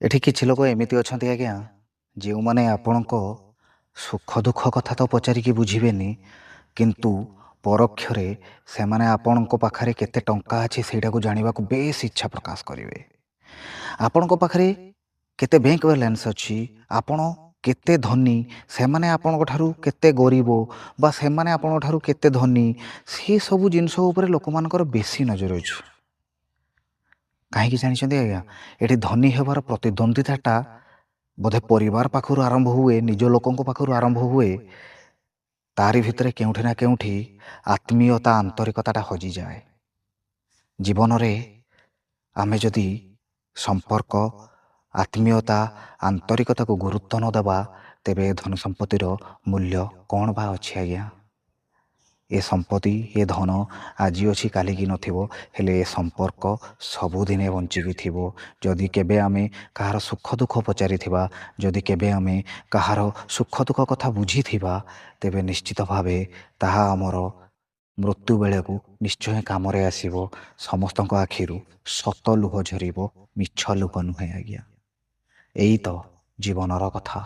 ଏଠି କିଛି ଲୋକ ଏମିତି ଅଛନ୍ତି ଆଜ୍ଞା, ଯେଉଁମାନେ ଆପଣଙ୍କ ସୁଖ ଦୁଃଖ କଥା ତ ପଚାରିକି ବୁଝିବେନି, କିନ୍ତୁ ପରୋକ୍ଷରେ ସେମାନେ ଆପଣଙ୍କ ପାଖରେ କେତେ ଟଙ୍କା ଅଛି ସେଇଟାକୁ ଜାଣିବାକୁ ବେଶ ଇଚ୍ଛା ପ୍ରକାଶ କରିବେ। ଆପଣଙ୍କ ପାଖରେ କେତେ ବ୍ୟାଙ୍କ ବାଲାନ୍ସ ଅଛି, ଆପଣ କେତେ ଧନୀ, ସେମାନେ ଆପଣଙ୍କ ଠାରୁ କେତେ ଗରିବ ବା ସେମାନେ ଆପଣଙ୍କ ଠାରୁ କେତେ ଧନୀ, ସେସବୁ ଜିନିଷ ଉପରେ ଲୋକମାନଙ୍କର ବେଶୀ ନଜର ଅଛି। କାହିଁକି ଜାଣିଛନ୍ତି ଆଜ୍ଞା? ଏଠି ଧନୀ ହେବାର ପ୍ରତିଦ୍ୱନ୍ଦିତାଟା ବୋଧେ ପରିବାର ପାଖରୁ ଆରମ୍ଭ ହୁଏ, ନିଜ ଲୋକଙ୍କ ପାଖରୁ ଆରମ୍ଭ ହୁଏ। ତାରି ଭିତରେ କେଉଁଠି ନା କେଉଁଠି ଆତ୍ମୀୟତା, ଆନ୍ତରିକତାଟା ହଜିଯାଏ। ଜୀବନରେ ଆମେ ଯଦି ସମ୍ପର୍କ, ଆତ୍ମୀୟତା, ଆନ୍ତରିକତାକୁ ଗୁରୁତ୍ୱ ନ ଦେବା, ତେବେ ଧନ ସମ୍ପତ୍ତିର ମୂଲ୍ୟ କ'ଣ ବା ଅଛି ଆଜ୍ଞା? ଏ ସମ୍ପତ୍ତି, ଏ ଧନ ଆଜି ଅଛି କାଲିକି ନଥିବ, ହେଲେ ଏ ସମ୍ପର୍କ ସବୁଦିନେ ବଞ୍ଚିକି ଥିବ। ଯଦି କେବେ ଆମେ କାହାର ସୁଖ ଦୁଃଖ ପଚାରିଥିବା, ଯଦି କେବେ ଆମେ କାହାର ସୁଖ ଦୁଃଖ କଥା ବୁଝିଥିବା, ତେବେ ନିଶ୍ଚିତ ଭାବେ ତାହା ଆମର ମୃତ୍ୟୁ ବେଳକୁ ନିଶ୍ଚୟ କାମରେ ଆସିବ। ସମସ୍ତଙ୍କ ଆଖିରୁ ସତ ଲୁହ ଝରିବ, ମିଛ ଲୁହ ନୁହେଁ ଆଜ୍ଞା। ଏଇ ତ ଜୀବନର କଥା।